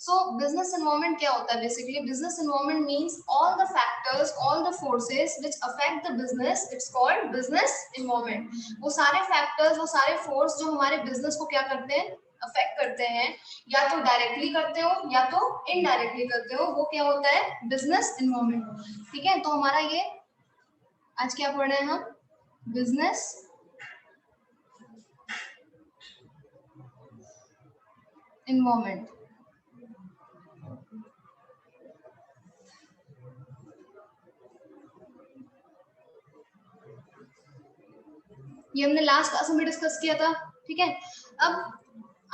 सो business environment क्या होता है? Basically business environment means all the factors, all the forces which affect the business, it's called business environment. वो सारे factors, वो सारे फोर्स जो हमारे बिजनेस को क्या करते हैं, अफेक्ट करते हैं, या तो डायरेक्टली करते हो या तो इनडायरेक्टली करते हो, वो क्या होता है? Business environment. ठीक है, तो हमारा ये आज क्या पढ़ रहे हैं हम? Business environment. ये हमने लास्ट क्लास में डिस्कस किया था। ठीक है, अब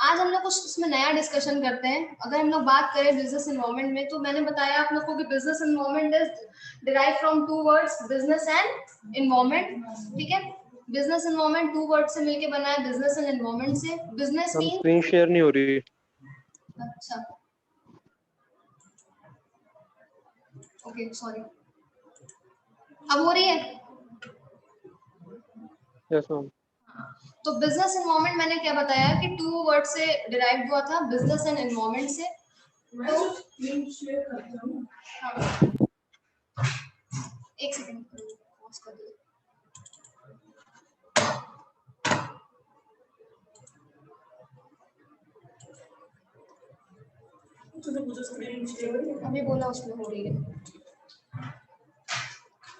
आज हम लोग कुछ इसमें नया डिस्कशन करते हैं। अगर हम लोग बात करें बिजनेस एनवायरनमेंट में, तो मैंने बताया आप लोग को कि business environment is derive from two words, business and environment. ठीक है, बिजनेस एनवायरनमेंट टू वर्ड से मिलके बना है, बिजनेस एंड एनवायरनमेंट से। बिजनेस हम मीन, स्क्रीन शेयर नहीं हो रही। अच्छा ओके सॉरी, अब हो रही है? Yes ma'am. तो बिजनेस एनवायरनमेंट मैंने क्या बताया कि टू वर्ड से डिराइव हुआ था, बिजनेस एंड एनवायरनमेंट से। तो हाँ, एक सेकंड पॉज कर दो। अभी बोला उसमें हो रही है।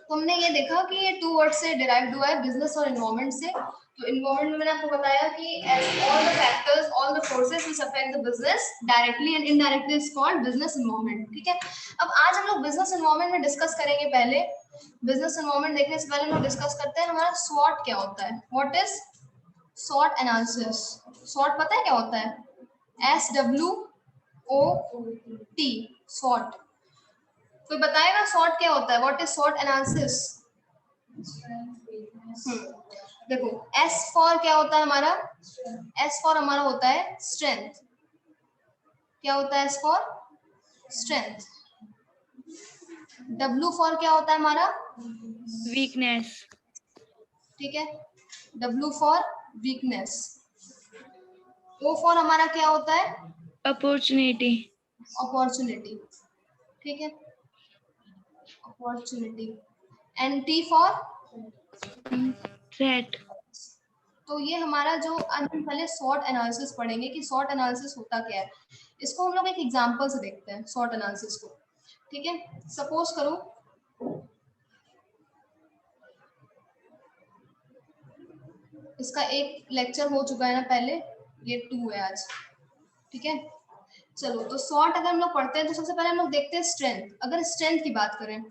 तो हमने ये देखा कि ये टू वर्ड से डिराइव्ड हुआ है, बिजनेस और एनवायरनमेंट से। तो एनवायरनमेंट में मैंने आपको बताया कि all the factors, all the forces which affect the business directly and indirectly is called business environment. ठीक है, अब आज हम लोग बिजनेस एनवायरनमेंट में डिस्कस करेंगे। पहले बिजनेस एनवायरनमेंट देखने से पहले हम लोग डिस्कस करते हैं हमारा स्वॉट क्या होता है। व्हाट इज स्वॉट एनालिसिस? स्वॉट पता है क्या होता है? SWOT, स्वॉट। कोई बताएगा स्वॉट क्या होता है? व्हाट इज स्वॉट एनालिसिस? देखो, एस फॉर क्या होता है हमारा? एस फॉर हमारा होता है स्ट्रेंथ। क्या होता है S for? Strength. W for क्या होता है हमारा? वीकनेस। ठीक है, W for weakness. O for हमारा क्या होता है? अपॉर्चुनिटी। अपॉर्चुनिटी। ठीक है, opportunity. And T for threat. तो ये हमारा जो आज हम पहले सॉर्ट एनालिसिस पढ़ेंगे कि सॉर्ट एनालिसिस होता क्या है। इसको हम लोग एक एग्जांपल से देखते हैं सॉर्ट एनालिसिस को। ठीक है, सपोज करो इसका एक लेक्चर हो चुका है ना पहले, ये 2 है आज। ठीक है, चलो तो सॉर्ट अगर हम लोग पढ़ते हैं तो सबसे पहले हम लोग देखते हैं स्ट्रेंथ। अगर स्ट्रेंथ की बात करें,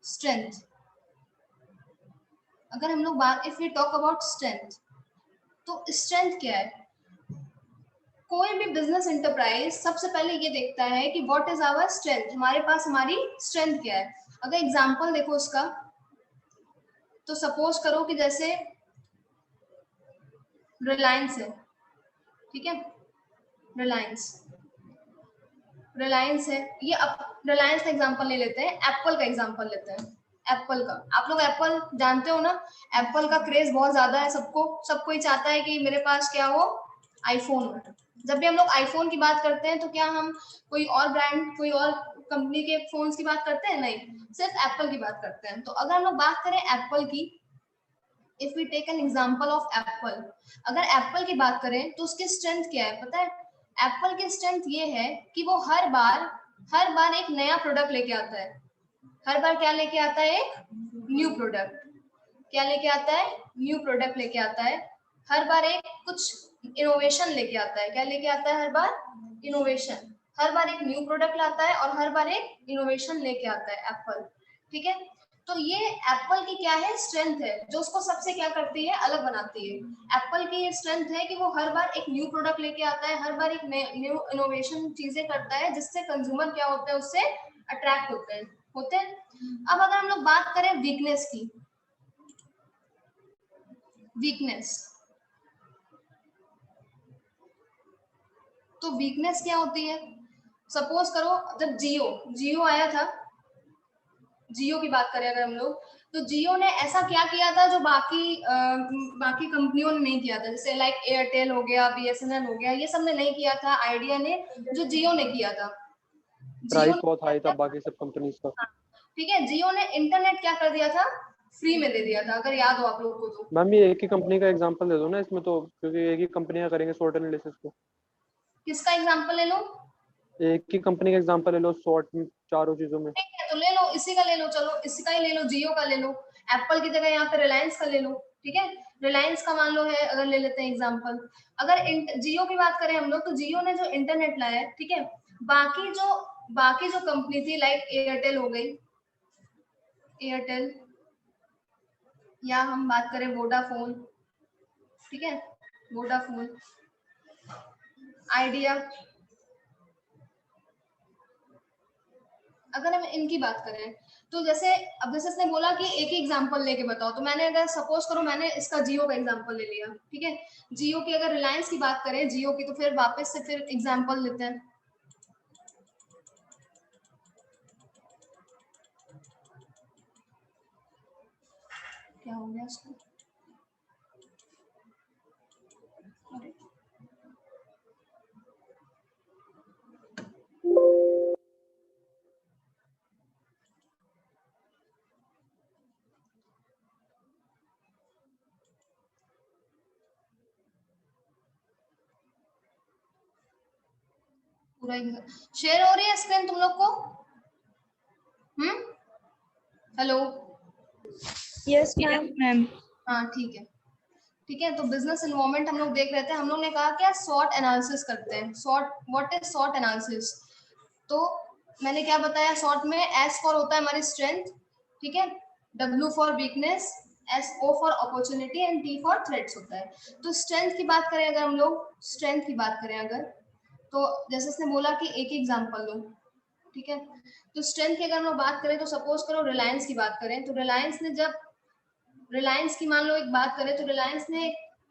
स्ट्रेंथ, अगर हम लोग बात, if we talk about strength, तो स्ट्रेंथ क्या है? कोई भी बिजनेस एंटरप्राइज सबसे पहले ये देखता है कि व्हाट इज आवर स्ट्रेंथ, हमारे पास हमारी स्ट्रेंथ क्या है। अगर एग्जांपल देखो उसका, तो सपोज करो कि जैसे रिलायंस है। ठीक है, रिलायंस, रिलायंस है ये। अब रिलायंस का एग्जांपल ले लेते हैं, एप्पल का एग्जांपल लेते हैं। एप्पल का, आप लोग एप्पल जानते हो ना, एप्पल का क्रेज बहुत ज्यादा है, सबको, सब कोई चाहता है कि मेरे पास क्या हो, आईफोन हो। जब भी हम लोग आईफोन की बात करते हैं तो क्या हम कोई और ब्रांड, कोई और कंपनी के फोन्स की बात करते हैं? नहीं, सिर्फ एप्पल की बात करते हैं। तो अगर हम लोग बात करें एप्पल की, if we take an example of Apple, अगर एप्पल की बात करें तो उसकी स्ट्रेंथ क्या है पता है? एप्पल की स्ट्रेंथ ये है कि वो हर बार एक नया प्रोडक्ट लेके आता है। हर बार क्या लेके आता है? एक न्यू प्रोडक्ट। क्या लेके आता है? न्यू प्रोडक्ट लेके आता है। हर बार एक कुछ इनोवेशन लेके आता है। क्या लेके आता है? हर बार इनोवेशन। हर बार एक न्यू प्रोडक्ट लाता है और हर बार एक इनोवेशन लेके आता है एप्पल। ठीक है, तो ये एप्पल की क्या है? स्ट्रेंथ है, जो उसको सबसे क्या करती है? अलग बनाती है। एप्पल की ये स्ट्रेंथ है कि वो हर बार एक न्यू प्रोडक्ट लेके आता है, हर बार एक न्यू इनोवेशन चीजें करता है, जिससे कंज्यूमर क्या होते हैं? उससे अट्रैक्ट होते हैं। अब अगर हम लोग बात करें वीकनेस की, वीकनेस, तो वीकनेस क्या होती है? सपोज करो जब जियो आया था, जियो की बात करें अगर हम लोग, तो जियो ने ऐसा क्या किया था जो बाकी कंपनियों ने नहीं किया था, जैसे लाइक एयरटेल हो गया, बीएसएनएल हो गया, ये सब ने नहीं किया था आइडिया ने, जो जियो ने किया था। जियो प्राइस बहुत हाई था ने, बाकी सब कंपनीज का। ठीक है, जियो ने इंटरनेट क्या कर दिया था, फ्री में दे दिया था, अगर याद हो आप लोग को तो। मैम ये एक ही कंपनी का एग्जांपल दे दो ना इसमें तो, क्योंकि एक ही कंपनियां करेंगे शॉर्ट एनालिसिस को। किसका एग्जांपल ले लो? एक ही कंपनी का एग्जांपल ले लो शॉर्ट चारों चीजों में। ठीक है, तो ले लो, इसी का ले लो, चलो इसी का ही ले लो, जियो का ले लो। एप्पल की जगह यहाँ पे रिलायंस का ले लो, ठीक है। रिलायंस का मान लो है, अगर ले लेते हैं एग्जांपल, अगर जियो की बात करें हम लोग, तो जियो ने जो इंटरनेट लाया है, ठीक है, बाकी जो कंपनी थी लाइक एयरटेल हो गई, एयरटेल, या हम बात करें वोडाफोन, ठीक है, वोडाफोन, आइडिया, अगर हम इनकी बात करें तो जैसे अब जैसे इसने बोला कि एक ही एग्जांपल लेके बताओ, तो मैंने अगर सपोज करो मैंने इसका जियो का एग्जांपल ले लिया, ठीक है। जियो की अगर रिलायंस की बात करें जियो की, तो फिर वापस से फिर एग्जांपल लेते हैं। क्या हो गया इसको, अरे पूरा शेयर हो रही है स्क्रीन तुम लोग को? Hello, yes ma'am. हाँ ठीक है, ठीक है। तो बिजनेस इन्वायरमेंट हम लोग देख रहे थे, हम लोग ने कहा क्या सॉर्ट एनालिसिस करते हैं। Sort, what is sort analysis? तो मैंने क्या बताया, सॉर्ट में एस फॉर होता है हमारी स्ट्रेंथ, ठीक है, W for weakness, S O for opportunity and T for threats होता है। तो स्ट्रेंथ की बात करें अगर हम लोग, स्ट्रेंथ की बात करें अगर, तो जैसे उसने बोला कि एक एग्जांपल लो, ठीक है। तो स्ट्रेंथ की अगर हम लोग बात करें तो सपोज करो रिलायंस की बात करें, तो रिलायंस ने जब, रिलायंस की मान लो एक बात करें, तो रिलायंस ने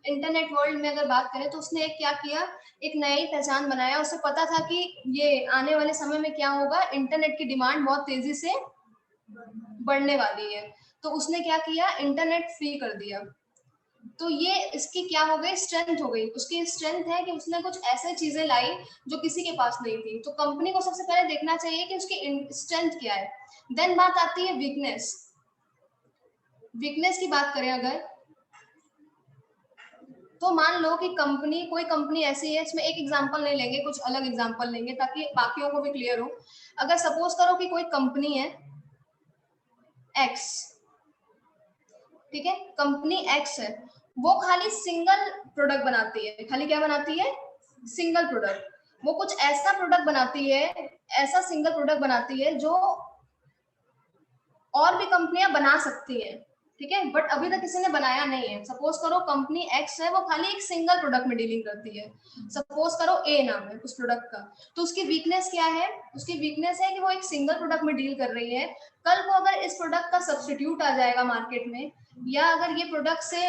इंटरनेट वर्ल्ड में अगर बात करें तो उसने एक क्या किया, एक नई पहचान बनाया। उसे पता था कि ये आने वाले समय में क्या होगा, इंटरनेट की डिमांड बहुत तेजी से बढ़ने वाली है, तो उसने क्या किया, इंटरनेट फ्री कर दिया। तो ये इसकी क्या हो गई, स्ट्रेंथ हो गई। उसकी स्ट्रेंथ है कि उसने कुछ ऐसे चीजें लाई जो किसी के पास नहीं थी। तो कंपनी को सबसे पहले देखना चाहिए कि उसकी स्ट्रेंथ क्या है। देन बात आती है वीकनेस। वीकनेस की बात करें अगर, तो मान लो कि कंपनी, कोई कंपनी ऐसी है, इसमें एक एग्जांपल नहीं लेंगे, कुछ अलग एग्जांपल लेंगे ताकि बाकियों को भी क्लियर हो। अगर सपोज करो कि कोई कंपनी है एक्स, ठीक है, कंपनी एक्स है, वो खाली सिंगल प्रोडक्ट बनाती है। खाली क्या बनाती है, सिंगल प्रोडक्ट। वो कुछ ऐसा प्रोडक्ट बनाती है, ऐसा सिंगल प्रोडक्ट बनाती है जो और भी कंपनियां बना सकती है, ठीक है, बट अभी तक किसी ने बनाया नहीं है। सपोज करो कंपनी एक्स है, वो खाली एक सिंगल प्रोडक्ट में डीलिंग करती है। सपोज करो ए नाम है उस प्रोडक्ट का, तो उसकी वीकनेस क्या है, उसकी वीकनेस है कि वो एक सिंगल प्रोडक्ट में डील कर रही है। कल को अगर इस प्रोडक्ट का सब्स्टिट्यूट आ जाएगा मार्केट में, या अगर ये प्रोडक्ट से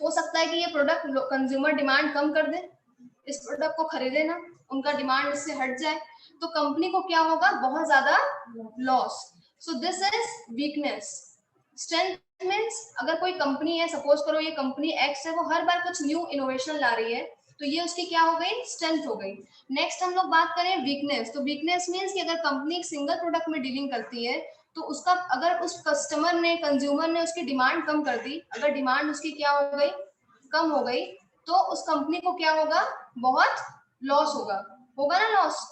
हो सकता है कि ये प्रोडक्ट कंज्यूमर डिमांड कम कर दे, इस प्रोडक्ट को खरीदे ना, उनका डिमांड इससे हट जाए, तो कंपनी को क्या होगा, बहुत ज्यादा loss. So this is weakness. Strength means अगर कोई कंपनी है, सपोज करो ये कंपनी एक्स है, वो हर बार कुछ न्यू इनोवेशन ला रही है, तो ये उसकी क्या हो गई, स्ट्रेंथ हो गई। नेक्स्ट हम लोग बात करें वीकनेस, तो वीकनेस मीन्स कि अगर कंपनी एक सिंगल प्रोडक्ट में डीलिंग करती है, तो उसका अगर उस कस्टमर ने, कंज्यूमर ने उसकी डिमांड कम कर दी, अगर डिमांड उसकी क्या हो गई, कम हो गई, तो उस कंपनी को क्या होगा, बहुत लॉस होगा, होगा ना लॉस।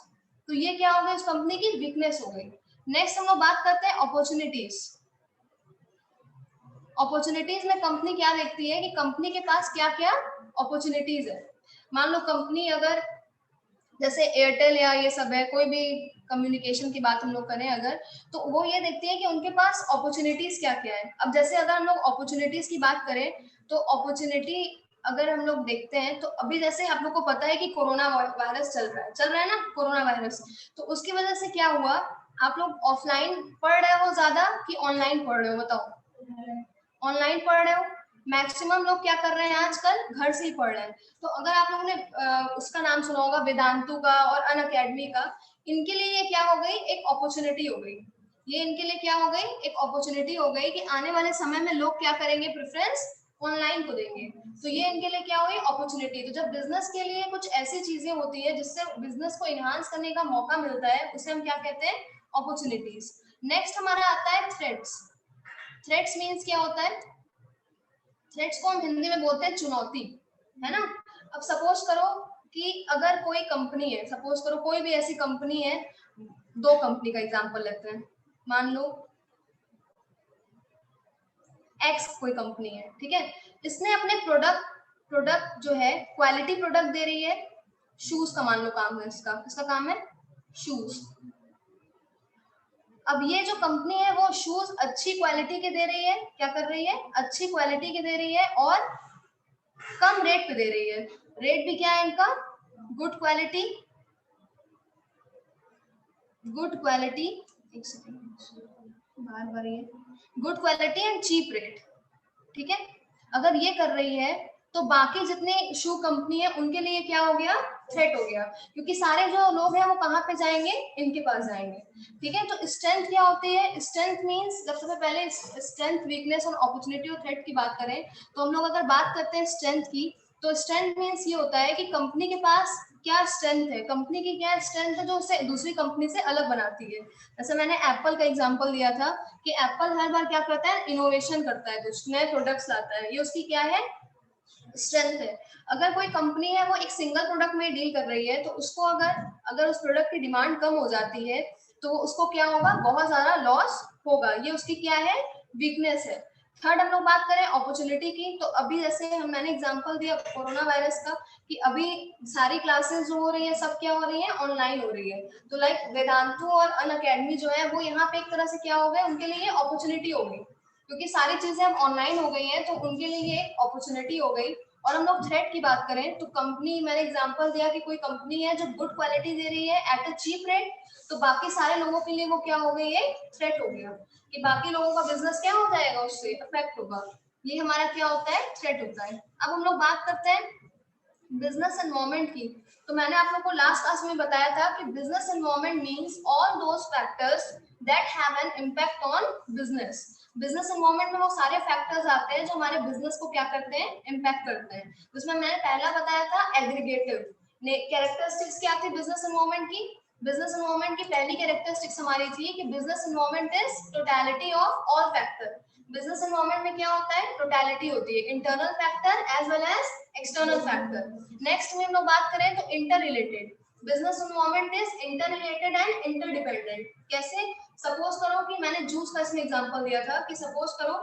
तो ये क्या हो गई, उस कंपनी की वीकनेस हो गई। नेक्स्ट हम लोग बात करते हैं अपॉर्चुनिटीज। अपॉर्चुनिटीज में कंपनी क्या देखती है कि कंपनी के पास क्या क्या अपॉर्चुनिटीज है। मान लो कंपनी अगर जैसे एयरटेल या ये सब है, कोई भी कम्युनिकेशन की बात हम लोग करें अगर, तो वो ये देखती है कि उनके पास अपॉर्चुनिटीज क्या क्या है। अब जैसे अगर हम लोग अपॉर्चुनिटीज की बात करें, तो अपॉर्चुनिटी अगर हम लोग देखते हैं, तो अभी जैसे आप लोग को पता है कि कोरोना वायरस चल रहा है ना, कोरोना वायरस, तो उसकी वजह से क्या हुआ, आप लोग ऑफलाइन पढ़ रहे हो ज्यादा कि ऑनलाइन पढ़ रहे हो, बताओ। ऑनलाइन पढ़ रहे हो, मैक्सिमम लोग क्या कर रहे हैं आजकल, घर से ही पढ़ रहे हैं। तो अगर आप लोगों ने उसका नाम सुना होगा वेदांतु का और अन अकेडमी का, इनके लिए ये क्या हो गई, एक अपॉर्चुनिटी हो गई। ये इनके लिए क्या हो गई, एक अपॉर्चुनिटी हो गई कि आने वाले समय में लोग क्या करेंगे, प्रेफरेंस ऑनलाइन को देंगे। तो ये इनके लिए क्या हुई, अपॉर्चुनिटी। तो जब बिजनेस के लिए कुछ ऐसी चीजें होती है जिससे बिजनेस को इनहांस करने का मौका मिलता है, उसे हम क्या कहते हैं, अपॉर्चुनिटीज। नेक्स्ट हमारा आता है थ्रेट्स। थ्रेट्स मीन्स क्या होता है, थ्रेट्स को हम हिंदी में बोलते हैं चुनौती, है ना। अब सपोज करो कि अगर कोई कंपनी है, सपोज करो कोई भी ऐसी कंपनी है, दो कंपनी का एग्जांपल लेते हैं, मान लो एक्स कोई कंपनी है, ठीक है। इसने अपने प्रोडक्ट जो है क्वालिटी प्रोडक्ट दे रही है, शूज का मान लो काम है इसका, इसका काम है शूज। अब ये जो कंपनी है वो शूज अच्छी क्वालिटी के दे रही है, क्या कर रही है, अच्छी क्वालिटी के दे रही है और कम रेट पे दे रही है। रेट भी क्या है इनका, गुड क्वालिटी, गुड क्वालिटी, एक सेकंड बार बार, ये good quality and cheap rate, ठीक है। अगर ये कर रही है तो बाकी जितने शू कंपनी है उनके लिए क्या हो गया, थ्रेट हो गया, क्योंकि सारे जो लोग हैं वो कहाँ पे जाएंगे, इनके पास जाएंगे, ठीक है। तो स्ट्रेंथ क्या होती है, स्ट्रेंथ मींस, जब सबसे पहले स्ट्रेंथ, वीकनेस और अपॉर्चुनिटी और थ्रेट की बात करें, तो हम लोग अगर बात करते हैं स्ट्रेंथ की, तो स्ट्रेंथ मींस ये होता है कि कंपनी के पास क्या स्ट्रेंथ है, कंपनी की क्या स्ट्रेंथ है जो उसे दूसरी कंपनी से अलग बनाती है। जैसे मैंने एप्पल का एग्जांपल दिया था कि एप्पल हर बार क्या करता है, इनोवेशन करता है, कुछ नए प्रोडक्ट्स लाता है, ये उसकी क्या है, स्ट्रेंथ है। अगर कोई कंपनी है वो एक सिंगल प्रोडक्ट में डील कर रही है, तो उसको अगर उस प्रोडक्ट की डिमांड कम हो जाती है तो उसको क्या होगा, बहुत ज्यादा लॉस होगा, ये उसकी क्या है, वीकनेस है। थर्ड हम लोग बात करें अपॉर्चुनिटी की, तो अभी जैसे मैंने एग्जांपल दिया कोरोना वायरस का, कि अभी सारी क्लासेस जो हो रही है सब क्या हो रही है, ऑनलाइन हो रही है। तो लाइक वेदांतु और अनअकैडमी जो है वो यहाँ पे एक तरह से क्या हो गए, उनके लिए अपॉर्चुनिटी होगी, क्योंकि सारी चीजें अब ऑनलाइन हो गई हैं, तो उनके लिए ये अपॉर्चुनिटी हो गई। और हम लोग थ्रेट की बात करें तो कंपनी, मैंने एग्जांपल दिया कि कोई कंपनी है जो गुड क्वालिटी दे रही है एट अ चीप रेट, तो बाकी सारे लोगों के लिए वो क्या हो गई, ये थ्रेट हो गया कि बाकी लोगों का बिजनेस क्या हो जाएगा, उससे अफेक्ट होगा। ये हमारा क्या होता है, थ्रेट होता है। अब हम लोग बात करते हैं बिजनेस एनवायरनमेंट की। तो मैंने आप लोग को लास्ट क्लास में बताया था कि business environment means all those factors that have an impact on business. Business environment में वो सारे फैक्टर्स आते हैं जो हमारे बिजनेस को क्या करते हैं, इम्पैक्ट करते हैं। उसमें मैंने पहला बताया था एग्रीगेटिव कैरेक्टरिस्टिक्स, क्या थी बिजनेस एनवायरनमेंट की। बिजनेस एनवायरनमेंट की पहली कैरेक्टरिस्टिक्स हमारी थी कि business environment is totality of all factor. Business environment में क्या होता है, टोटलिटी होती है, internal factor as well as external factor. Next में हम लोग बात करें तो interrelated, business environment is interrelated and interdependent. कैसे, सपोज करो कि मैंने जूस का इसमें एग्जांपल दिया था कि सपोज करो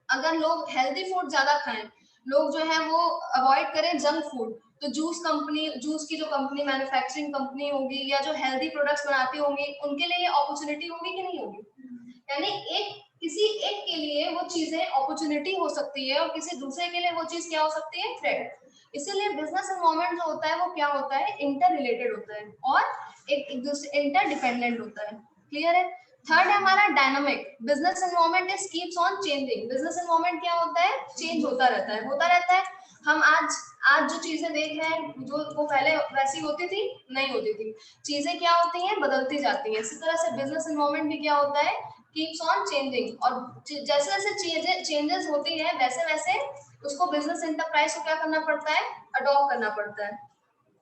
अगर लोग हेल्दी फूड ज्यादा खाएं, लोग जो है वो अवॉइड करें जंक फूड, तो जूस की जो कंपनी मैन्युफैक्चरिंग कंपनी होगी या जो हेल्दी प्रोडक्ट्स बनाती होंगी, उनके लिए अपॉर्चुनिटी होगी कि नहीं होगी। यानी किसी एक के लिए वो चीजें अपॉर्चुनिटी हो सकती है और किसी दूसरे के लिए वो चीज क्या हो सकती है, थ्रेट। इसीलिए बिजनेस एनवायरनमेंट जो होता है वो क्या होता है, इंटर रिलेटेड होता है और एक दूसरे इंटर डिपेंडेंट होता है। क्लियर है। थर्ड है हमारा dynamic. Business environment is keeps on changing. Business environment क्या होता है, चेंज होता रहता है। हम आज जो चीजें देख रहे हैं जो वो पहले वैसी होती थी, नहीं होती थी, चीजें क्या होती हैं, बदलती जाती हैं। इसी तरह से बिजनेस एनवायरनमेंट भी क्या होता है, कीप्स ऑन चेंजिंग, और जैसे जैसे चेंजेस होती है वैसे वैसे उसको बिजनेस एंटरप्राइज को क्या करना पड़ता है, अडॉप्ट करना पड़ता है।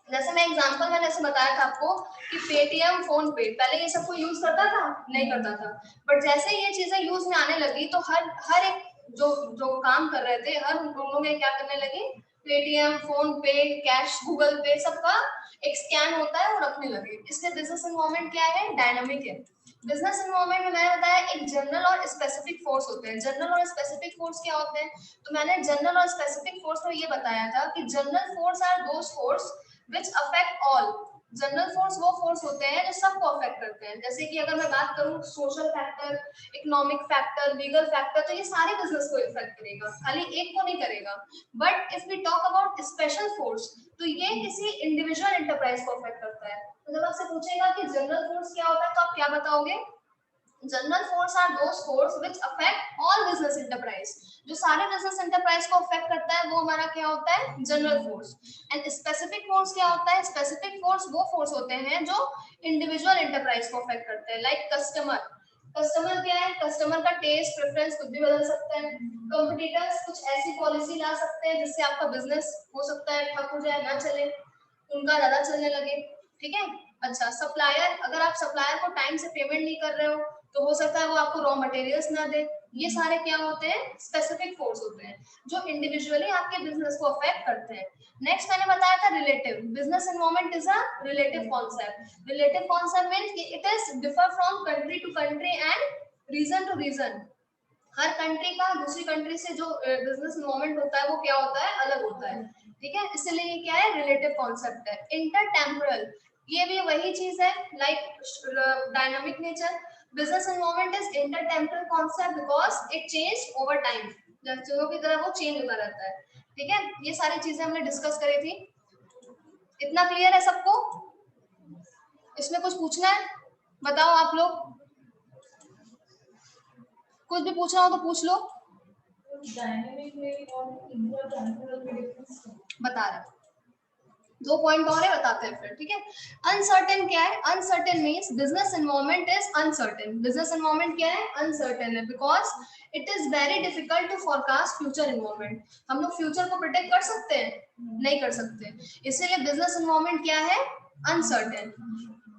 जैसे मैं एग्जांपल मैंने ऐसे बताया था आपको कि पेटीएम, फोन पे, पहले ये सब कोई यूज करता था, नहीं करता था, बट जैसे ये चीजें यूज में आने लगी तो हर एक जो जो काम कर रहे थे हर उन लोगों ने क्या करने लगे, पेटीएम, फोन पे, कैश, गूगल पे, सबका एक स्कैन होता है वो रखने लगे। इसलिए बिजनेस एनवायरनमेंट क्या है, डायनामिक है। बिजनेस एनवायरनमेंट में मैंने बताया एक जनरल और स्पेसिफिक फोर्स होते हैं। जनरल और स्पेसिफिक फोर्स क्या होते हैं, तो मैंने जनरल और स्पेसिफिक फोर्स में ये बताया था कि general force are those force which affect all। General force वो फोर्स होते हैं जो सबको अफेक्ट करते हैं। जैसे कि अगर मैं बात करूं social factor, economic factor, legal factor, तो ये सारे बिजनेस को इफेक्ट करेगा, खाली एक को नहीं करेगा। But if we talk about special force, तो ये किसी इंडिविजुअल एंटरप्राइज को अफेक्ट करता है। तो जब आपसे पूछेगा कि जनरल फोर्स क्या होता है तो आप क्या बताओगे, general force are those force which affect all business enterprise. जो सारे बिजनेस एंटरप्राइज को अफेक्ट करता है वो हमारा क्या होता है, general force. And specific force क्या होता है, स्पेसिफिक फोर्स वो फोर्स होते हैं जो इंडिविजुअल एंटरप्राइज को अफेक्ट करते हैं, लाइक कस्टमर। कस्टमर क्या है, कस्टमर का टेस्ट प्रेफरेंस कुछ भी बदल सकता है। कंपटीटर्स कुछ ऐसी पॉलिसी ला सकते हैं जिससे आपका बिजनेस हो सकता है ठप हो जाए, ना चले, उनका ज्यादा चलने लगे, ठीक है। अच्छा, सप्लायर, अगर आप सप्लायर को टाइम से पेमेंट नहीं कर रहे हो तो हो सकता है वो आपको रॉ मटेरियल्स ना दे। ये सारे क्या होते हैं, स्पेसिफिक फोर्स होते हैं जो इंडिविजुअली आपके बिजनेस को अफेक्ट करते हैं। नेक्स्ट मैंने बताया था relative, business environment is a relative concept. Relative concept means it is differ from country to country and region to region. हर कंट्री का दूसरी कंट्री से जो बिजनेस एनवायरनमेंट होता है वो क्या होता है, अलग होता है, ठीक है। इसलिए ये क्या है, रिलेटिव कॉन्सेप्ट है। इंटरटेम्पोरल, ये भी वही चीज है like dynamic nature. Business environment is intertemporal concept because it change over time, चीजों की तरह वो चेंज होता रहता है, ठीक है। ये सारी चीजें हमने डिस्कस करी थी। इतना क्लियर है सबको? इसमें कुछ पूछना है, बताओ आप लोग, कुछ भी पूछना हो तो पूछ लो। डायनेमिक में और इंटरटेम्पोरल में डिफरेंस है। बता रहा, 2 पॉइंट और है, बताते हैं फिर, ठीक है। अनसर्टेन क्या है, uncertain means business environment is uncertain. Business environment क्या है, अनसर्टेन है because it is very difficult to forecast future environment. हम लोग फ्यूचर को प्रिडिक्ट कर सकते हैं, नहीं कर सकते, इसीलिए बिजनेस एनवायरनमेंट क्या है, अनसर्टेन।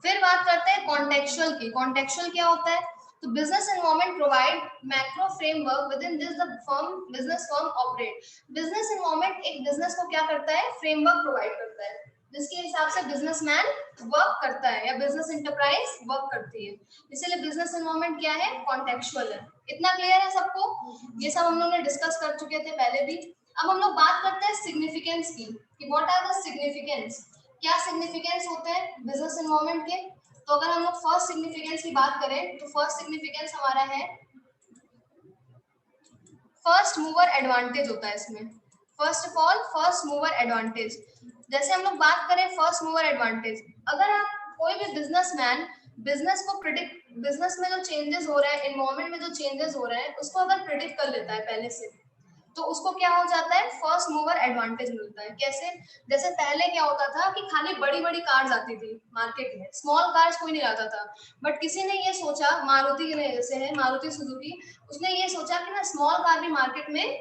फिर बात करते हैं कॉन्टेक्चुअल की। कॉन्टेक्चुअल क्या होता है, तो business environment provide macro framework with in this the firm business firm operate. Business environment एक बिजनेस को क्या करता है, फ्रेमवर्क प्रोवाइड करता है जिसके हिसाब से बिजनेसमैन वर्क करता है या बिजनेस एंटरप्राइज वर्क करती है। इसीलिए बिजनेस एनवायरनमेंट क्या है, कॉन्टेक्चुअल है। इतना क्लियर है सबको? ये सब हम लोग ने डिस्कस कर चुके थे पहले भी। अब हम लोग बात करते हैं सिग्निफिकेंस की, कि व्हाट आर द सिग्निफिकेंस, क्या सिग्निफिकेंस होते हैं बिजनेस एनवायरनमेंट के। तो अगर हम लोग फर्स्ट सिग्निफिकेंस की बात करें तो फर्स्ट सिग्निफिकेंस हमारा है फर्स्ट मूवर एडवांटेज होता है इसमें। First of all first mover advantage, जैसे हम लोग बात करें फर्स्ट मूवर एडवांटेज, अगर आप कोई भी बिजनेसमैन बिजनेस को प्रिडिक्ट, बिजनेस में जो चेंजेस हो रहे हैं, एनवायरनमेंट में जो चेंजेस हो रहे हैं उसको अगर प्रिडिक्ट कर लेता है पहले से, तो उसको क्या हो जाता है, फर्स्ट मूवर एडवांटेज मिलता है। कैसे, जैसे पहले क्या होता था कि खाली बड़ी बड़ी कार्स आती थी मार्केट में, स्मॉल कार्स कोई नहीं लाता था, बट किसी ने ये सोचा, मारुति के लिए जैसे है मारुति सुजुकी, उसने ये सोचा कि मैं स्मॉल कार भी मार्केट में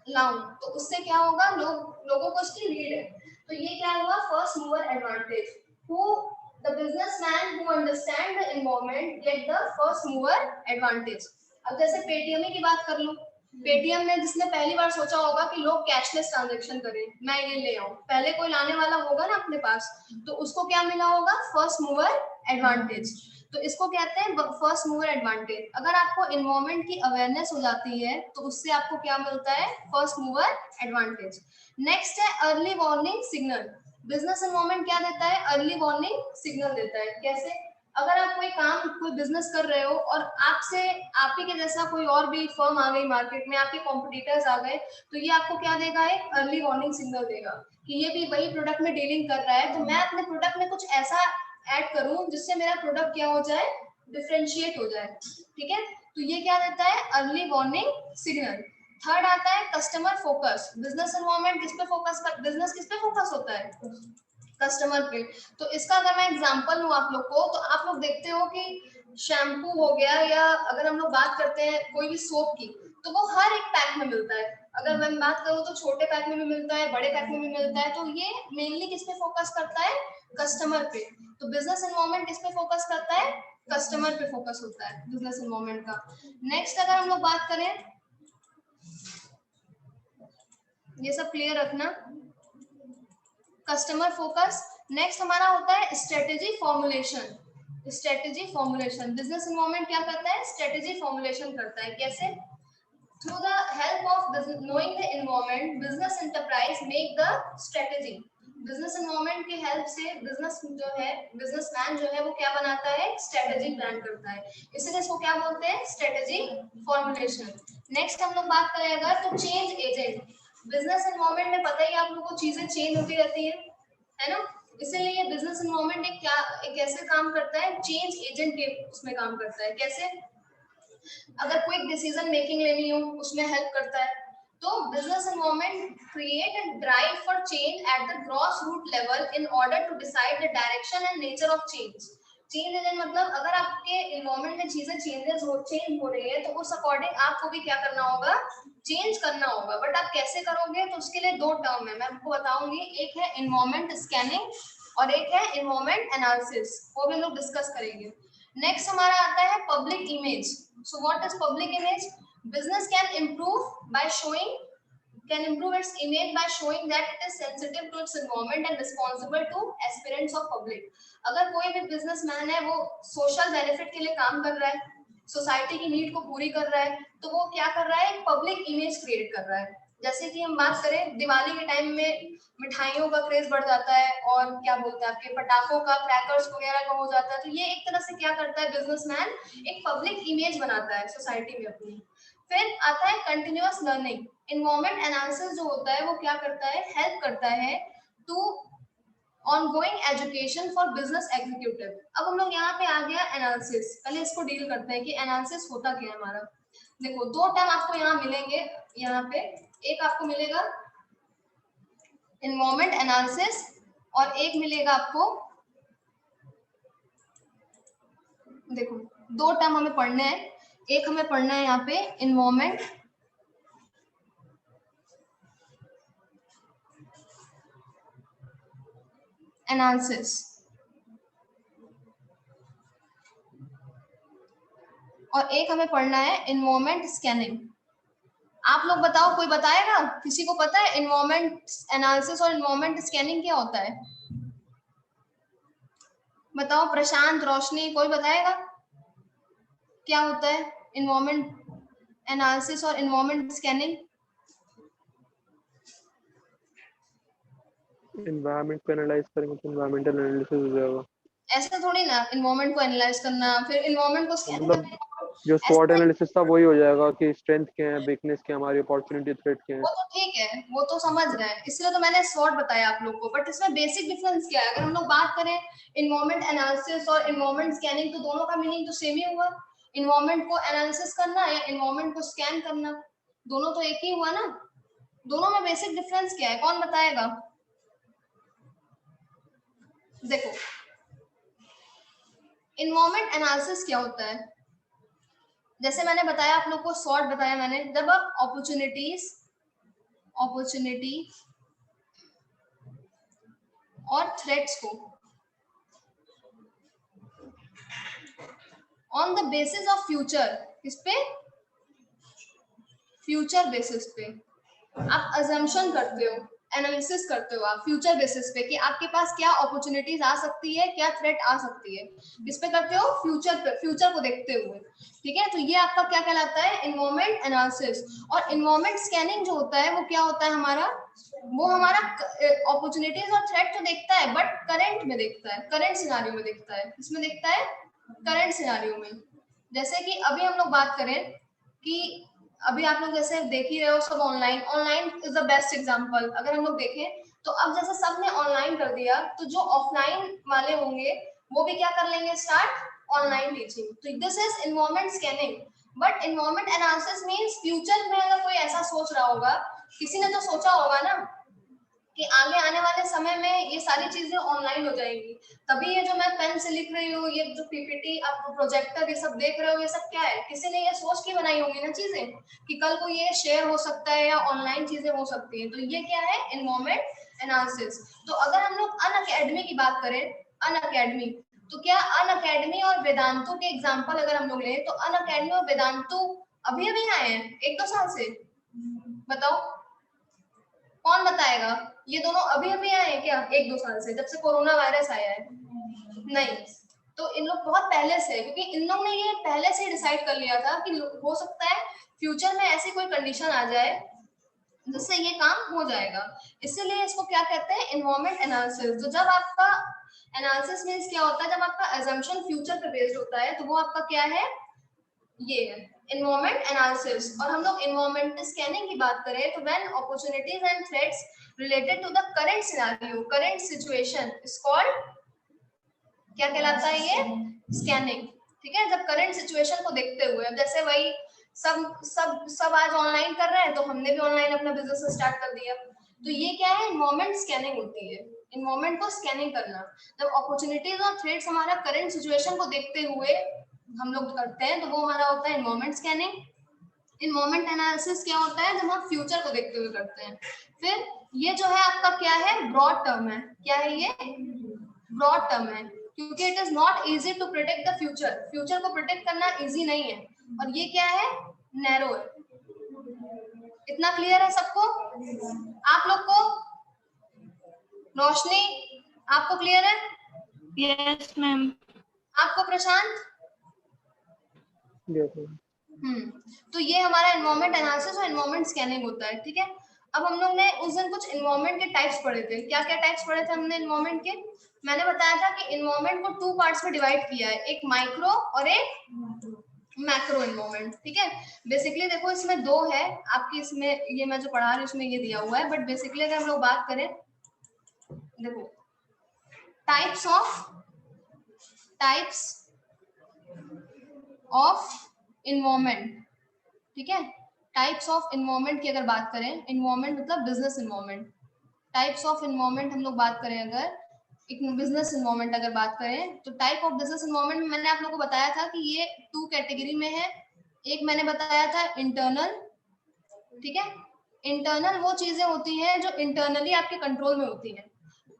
लाऊं, तो उससे क्या होगा, लोगों को उसकी नीड है। तो ये क्या हुआ, first mover advantage. Who the businessman who understand the environment get the first mover advantage. अब जैसे पेटीएम की बात कर लो, पेटीएम में जिसने पहली बार सोचा होगा कि लोग कैशलेस ट्रांजैक्शन करें, मैं ये ले आऊं, पहले कोई लाने वाला होगा ना अपने पास, तो उसको क्या मिला होगा, फर्स्ट मूवर एडवांटेज। तो इसको कहते हैं फर्स्ट मूवर एडवांटेज। अगर आपको एनवायरनमेंट की अवेयरनेस हो जाती है तो उससे आपको क्या मिलता है, फर्स्ट मूवर एडवांटेज। नेक्स्ट है early warning signal. Business environment क्या देता है, अर्ली वार्निंग सिग्नल देता है। कैसे, अगर आप कोई काम, कोई बिजनेस कर रहे हो और आपसे, आप ही के जैसा कोई और भी फर्म आ गई मार्केट में, आपके कॉम्पिटिटर्स आ गए, तो ये आपको क्या देगा, एक अर्ली वार्निंग सिग्नल देगा कि ये भी वही प्रोडक्ट में डीलिंग कर रहा है, तो मैं अपने प्रोडक्ट में कुछ ऐसा ऐड करूं जिससे मेरा प्रोडक्ट क्या हो जाए, डिफरेंशिएट हो जाए, ठीक है। तो ये क्या देता है, अर्ली वार्निंग सिग्नल। थर्ड आता है कस्टमर फोकस। बिजनेस एनवायरनमेंट किस पे फोकस कर, बिजनेस किस पे फोकस होता है, कस्टमर पे। तो इसका अगर मैं एग्जांपल दूं आप लोग को, तो आप लोग देखते हो कि शैम्पू हो गया, या अगर हम लोग बात करते हैं कोई भी सोप की, तो वो हर एक पैक में मिलता है। अगर मैं बात करूं तो छोटे पैक में भी मिलता है, बड़े पैक में भी मिलता है। तो ये मेनली किस पे फोकस करता है, कस्टमर पे। तो बिजनेस एनवायरनमेंट किस पे फोकस करता है, कस्टमर पे फोकस होता है बिजनेस एनवायरनमेंट का। नेक्स्ट अगर हम लोग बात करें, ये सब क्लियर रखना, कस्टमर फोकस। नेक्स्ट हमारा होता है strategy formulation. Strategy formulation, business environment क्या करता है, स्ट्रेटेजी फॉर्मुलेशन करता है। कैसे, through the help of knowing the environment business enterprise make the strategy. Business environment की हेल्प से बिजनेस जो है, बिजनेसमैन जो है वो क्या बनाता है, स्ट्रेटेजी प्लान करता है, इसलिए इसको क्या बोलते हैं, स्ट्रेटेजी फॉर्मुलेशन। नेक्स्ट हम लोग बात करें अगर, तो चेंज एजेंट। बिजनेस एनवायरनमेंट में पता ही आप लोगों को चीजें चेंज होती रहती है ना, इसीलिए बिजनेस एनवायरनमेंट एक ऐसे काम करता है, चेंज एजेंट के उसमें काम करता है। कैसे, अगर क्विक डिसीजन मेकिंग लेनी हो उसमें हेल्प करता है। तो business environment create and drive for change at the gross root level in order to decide the direction and nature of change. Change agent मतलब अगर आपके इन्वायरमेंट में चीजें चेंज हो रही है तो उस अकॉर्डिंग आपको भी क्या करना होगा, चेंज करना होगा। बट आप कैसे करोगे, तो उसके लिए दो टर्म है, मैं आपको बताऊंगी। एक है इन्वायरमेंट स्कैनिंग और एक है इन्वायरमेंट एनालिसिस, वो भी हम लोग डिस्कस करेंगे। नेक्स्ट हमारा आता है public image. So what is public image? Business can improve its image by showing that it is sensitive to its environment and responsible to aspirants of public। अगर कोई भी बिजनेसमैन है वो सोशल बेनिफिट के लिए काम कर रहा है, सोसाइटी की नीड को पूरी कर रहा है, तो वो क्या कर रहा है, एक पब्लिक इमेज क्रिएट कर रहा है। जैसे कि हम बात करें दिवाली के टाइम में मिठाइयों का क्रेज बढ़ जाता है और क्या बोलते हैं आपके पटाखों का, क्रैकर्स वगैरह का हो जाता है। तो ये एक तरह से क्या करता है बिजनेसमैन, एक पब्लिक इमेज बनाता है सोसाइटी में अपनी। फिर आता है कंटिन्यूअस लर्निंग। इन्वायरमेंट एनालिसिस जो होता है वो क्या करता है, हेल्प करता है to ongoing education for business executive. अब हम लोग यहाँ पे आ गया एनालिसिस, पहले इसको डील करते हैं कि एनालिसिस होता क्या है हमारा। देखो दो टर्म आपको यहाँ मिलेंगे, यहाँ पे एक आपको मिलेगा इन्वायरमेंट एनालिसिस और एक मिलेगा आपको, देखो दो टर्म हमें पढ़ने हैं। एक हमें पढ़ना है यहाँ पे इन्वायरमेंट एनालिसिस और एक हमें पढ़ना है इन्वायरमेंट स्कैनिंग। आप लोग बताओ, कोई बताएगा, किसी को पता है इन्वायरमेंट एनालिसिस और इन्वायरमेंट स्कैनिंग क्या होता है? बताओ, प्रशांत, रोशनी, कोई बताएगा क्या होता है इन्वायरमेंट एनालिसिस और इन्वायरमेंट स्कैनिंग? एनवायरनमेंट को एनालाइज करेंगे तो एनवायरमेंटल एनालिसिस हो जाएगा। ऐसा थोड़ी ना, इन्वायरमेंट को एनालाइज करना फिर इन्वायरमेंट को स्कैन मतलब करना, जो स्वॉट ऐसा एनालिसिस था वही हो जाएगा कि स्ट्रेंथ क्या है, वीकनेस क्या है, हमारी अपॉर्चुनिटी, थ्रेट क्या है। वो तो ठीक है, वो तो समझ रहे हैं, इसलिए तो मैंने शॉर्ट बताया आप लोग को। बट इसमें बेसिक डिफरेंस क्या है? अगर हम लोग बात करें इन्वायरमेंट एनालिसिस और इन्वायरमेंट स्कैनिंग, तो दोनों का मीनिंग तो सेम ही हुआ। इन्वायरमेंट को एनालिसिस करना या इन्वायरमेंट को स्कैन करना, दोनों तो एक ही हुआ ना। दोनों में बेसिक डिफरेंस क्या है, कौन बताएगा? देखो इन्वायरमेंट एनालिसिस क्या होता है, जैसे मैंने बताया आप लोग को, शॉर्ट बताया मैंने, जब आप अपॉर्चुनिटी और थ्रेट्स को on the basis of future, किस पे, फ्यूचर बेसिस पे आप अजम्पशन करते हो, एनालिसिस करते हो आप फ्यूचर बेसिस पे कि आपके पास क्या अपॉर्चुनिटीज आ सकती है, क्या थ्रेट आ सकती है, किस पे करते हो, फ्यूचर पे, फ्यूचर को देखते हुए। ठीक है, तो ये आपका क्या कहलाता है, इन्वायरमेंट एनालिसिस। और इन्वायरमेंट स्कैनिंग जो होता है वो क्या होता है हमारा, वो हमारा अपॉर्चुनिटीज और थ्रेट तो देखता है बट करंट में देखता है, करंट सिनारियो में देखता है। किसमें देखता है, करंट सिनारियो में। जैसे कि अभी हम लोग बात करें कि अभी आप लोग जैसे देख ही रहे हो सब online, online is the best example. अगर हम लोग देखें तो अब जैसे सबने ऑनलाइन कर दिया, तो जो ऑफलाइन वाले होंगे वो भी क्या कर लेंगे, स्टार्ट ऑनलाइन टीचिंग। तो this is environment scanning. But environment analysis means future में अगर कोई ऐसा सोच रहा होगा, किसी ने तो सोचा होगा ना कि आगे आने वाले समय में ये सारी चीजें ऑनलाइन हो जाएंगी, तभी ये जो मैं पेन से लिख रही हूँ, ये जो पीपीटी आप प्रोजेक्टर ये सब देख रहे हो, ये सब क्या है, किसी ने ये सोच के बनाई होंगी ना चीजें कि कल को ये शेयर हो सकता है या ऑनलाइन चीजें हो सकती है। तो ये क्या है, इन्वायरमेंट एनालिसिस। तो अगर हम लोग अनअकैडमी की बात करें, अनअकैडमी, तो क्या अनअकैडमी और वेदांतु के एग्जाम्पल अगर हम लोग लें, तो अनअकैडमी और वेदांतु अभी अभी आए हैं 1-2 साल से, बताओ कौन बताएगा, ये दोनों अभी अभी आए हैं क्या 1-2 साल से, जब से कोरोना वायरस आया है? नहीं, तो इन लोग बहुत पहले से, क्योंकि इन लोग ने ये पहले से डिसाइड कर लिया था कि हो सकता है फ्यूचर में ऐसी कोई कंडीशन आ जाए जिससे ये काम हो जाएगा, इसीलिए इसको क्या कहते हैं, इन्वायरमेंट एनालिसिस। तो जब आपका एनालिसिस मींस क्या होता है, जब आपका अजम्पशन फ्यूचर पे बेस्ड होता है, तो वो आपका क्या है, ये है इन्वायरमेंट एनालिसिस। और हम लोग इन्वायरमेंट स्कैनिंग की बात करें तो when opportunities and threats related to the current scenario, current situation is called, क्या कहलाता है ये, स्कैनिंग। ठीक है, जब करंट सिचुएशन को देखते हुए, अब जैसे वही सब आज ऑनलाइन कर रहे हैं, तो हमने भी ऑनलाइन अपना बिजनेस स्टार्ट कर दिया, तो ये क्या है, इन्वायरमेंट स्कैनिंग होती है। इन्वायरमेंट को स्कैनिंग करना। जब अपॉर्चुनिटीज और थ्रेट्स हमारा करंट सिचुएशन को देखते हुए हम लोग करते हैं तो वो हमारा होता है इन्वायरमेंट स्कैनिंग। इन्वायरमेंट एनालिसिस क्या होता है, जब हम फ्यूचर को देखते हुए करते हैं। फिर ये जो है आपका क्या है, ब्रॉड टर्म है। क्या है ये, ब्रॉड टर्म है, क्योंकि it is not easy to predict the future. Future को प्रिडिक्ट करना इजी नहीं है। और ये क्या है, नैरो है। इतना क्लियर है सबको? आप लोग को, रोशनी आपको क्लियर है? Yes ma'am. आपको प्रशांत? Yes, ma'am. तो ये हमारा एनवायरमेंट एनालिसिस और एनवायरमेंट स्कैनिंग होता है। ठीक है, अब हम लोग ने उस दिन कुछ एनवायरमेंट के टाइप्स पढ़े थे। क्या क्या टाइप्स पढ़े थे हमने एनवायरमेंट के? मैंने बताया था कि एनवायरमेंट को 2 पार्ट्स में डिवाइड किया है, एक माइक्रो और एक मैक्रो एनवायरमेंट। ठीक है, बेसिकली देखो इसमें 2 है आपकी, इसमें ये मैं जो पढ़ा रही हूँ इसमें ये दिया हुआ है, बट बेसिकली अगर हम लोग बात करें, देखो टाइप्स ऑफ इन्वायरमेंट। ठीक है, टाइप्स ऑफ इन्वायरमेंट की अगर बात करें, इन्वायरमेंट मतलब business environment. Types of environment हम लोग बात करें, अगर एक बिजनेस इन्वायरमेंट अगर बात करें, तो टाइप ऑफ बिजनेस इन्वायरमेंट में मैंने आप लोगों को बताया था कि ये 2 कैटेगरी में है। एक मैंने बताया था इंटरनल। ठीक है, इंटरनल वो चीजें होती हैं जो इंटरनली आपके कंट्रोल में होती हैं,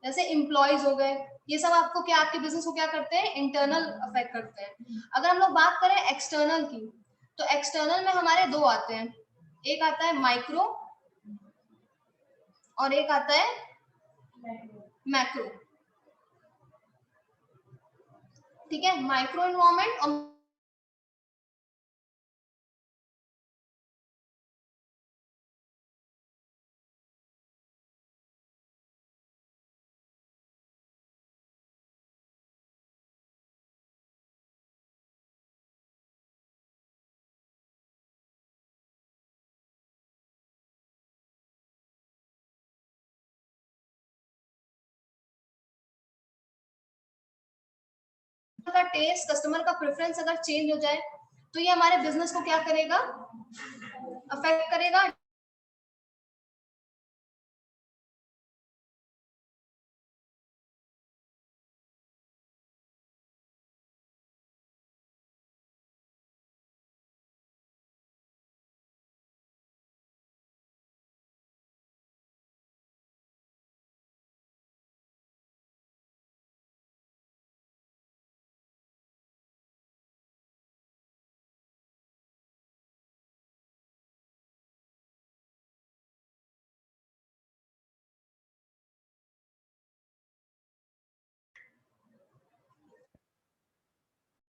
जैसे एम्प्लॉयज हो गए, ये सब आपको क्या, आपके बिजनेस को क्या करते हैं, इंटरनल अफेक्ट करते हैं। अगर हम लोग बात करें एक्सटर्नल की, तो एक्सटर्नल में हमारे 2 आते हैं, एक आता है माइक्रो और एक आता है मैक्रो। ठीक है, माइक्रो इन्वायरमेंट और का टेस्ट, कस्टमर का प्रेफरेंस अगर चेंज हो जाए तो ये हमारे बिजनेस को क्या करेगा, अफेक्ट करेगा।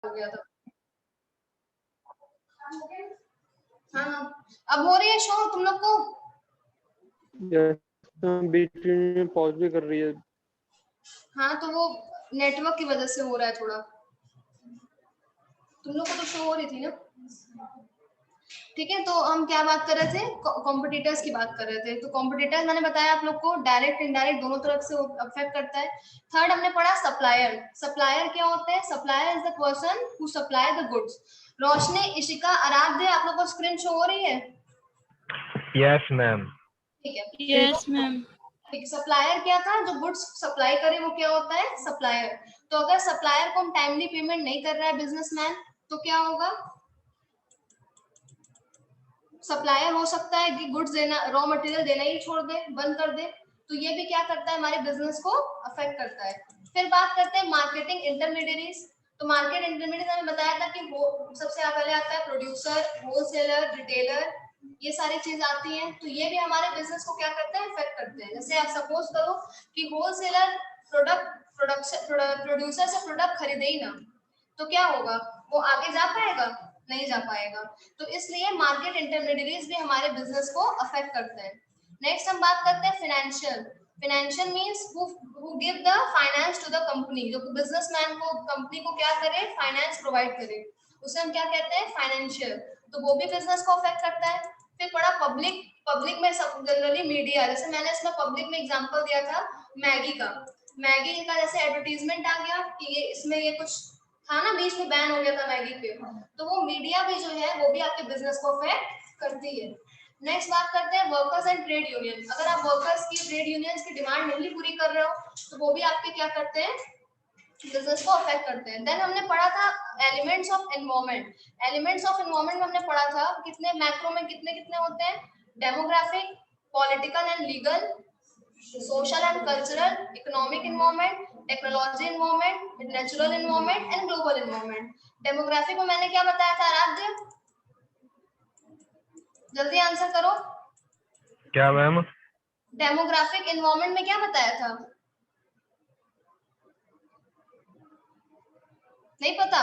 हो गया था। हाँ, अब हो रही है शो तुम लोग को? Yes, ma'am. बीच में पॉज भी कर रही है। हाँ, तो वो नेटवर्क की वजह से हो रहा है थोड़ा। तुम लोग को तो शो हो रही थी ना? ठीक है, तो हम क्या बात कर रहे थे, कॉम्पिटिटर्स की बात कर रहे थे। तो कॉम्पिटिटर्स मैंने बताया आप लोग को डायरेक्ट इनडायरेक्ट दोनों तरफ से अफेक्ट करता है। थर्ड हमने पढ़ा सप्लायर। सप्लायर क्या होते हैं? Supplier is the person who supply the goods. Roshni, Ishika, Aaradhya, आप लोग को स्क्रीन शो हो रही है? Yes ma'am. ठीक है, यस मैम। सप्लायर क्या था, जो गुड्स सप्लाई करे वो क्या होता है, सप्लायर। तो अगर सप्लायर को हम टाइमली पेमेंट नहीं कर रहा है बिजनेसमैन, तो क्या होगा, सप्लायर हो सकता है कि गुड्स देना, रॉ मटेरियल देना ही छोड़ दे, बंद कर दे। तो ये भी क्या करता है, हमारे बिजनेस को अफेक्ट करता है। फिर बात करते हैं मार्केटिंग इंटरमीडिएरीज। तो मार्केट इंटरमीडिएट मैंने बताया था कि वो सबसे पहले आता है प्रोड्यूसर, होलसेलर, रिटेलर, ये सारी चीज आती हैं। तो ये भी हमारे बिजनेस को क्या करते हैं, इफेक्ट करते हैं। जैसे आप सपोज करो कि होलसेलर प्रोड्यूसर से प्रोडक्ट खरीदे ही ना, तो क्या होगा, वो आगे जा पाएगा, नहीं जा पाएगा। तो इसलिए मार्केट इंटरमीडिएरीज भी हमारे बिजनेस को अफेक्ट करते हैं। नेक्स्ट हम बात करते हैं financial. Financial means who give the finance to the company, जो बिजनेसमैन को, कंपनी को क्या करे, फाइनेंस प्रोवाइड करे, उसे हम क्या कहते हैं, फाइनेंशियल। तो वो भी बिजनेस को अफेक्ट करता है। फिर पड़ा पब्लिक। पब्लिक में सब जनरली मीडिया, जैसे मैंने इसमें पब्लिक में एग्जांपल दिया था मैगी का। मैगी का जैसे एडवर्टीजमेंट आ गया कि ये इसमें ये कुछ था ना, बीच में बैन हो गया था मैगी पे, तो वो मीडिया भी जो है वो भी आपके बिजनेस को अफेक्ट करती है। नेक्स्ट बात करते हैं वर्कर्स एंड ट्रेड यूनियन। अगर आप वर्कर्स की ट्रेड यूनियंस की डिमांड नहीं पूरी कर रहे हो तो वो भी आपके क्या करते हैं, बिजनेस को अफेक्ट करते हैं। देन हमने पढ़ा था elements of environment. Elements of environment में हमने पढ़ा था कितने मैक्रो में कितने कितने होते हैं, demographic, political and legal, social and cultural, economic environment, technology environment, natural environment and global environment. Demographic में मैंने क्या बताया था आराध्य, जल्दी आंसर करो। क्या मैम? डेमोग्राफिक एनवायरनमेंट में क्या बताया था, नहीं पता?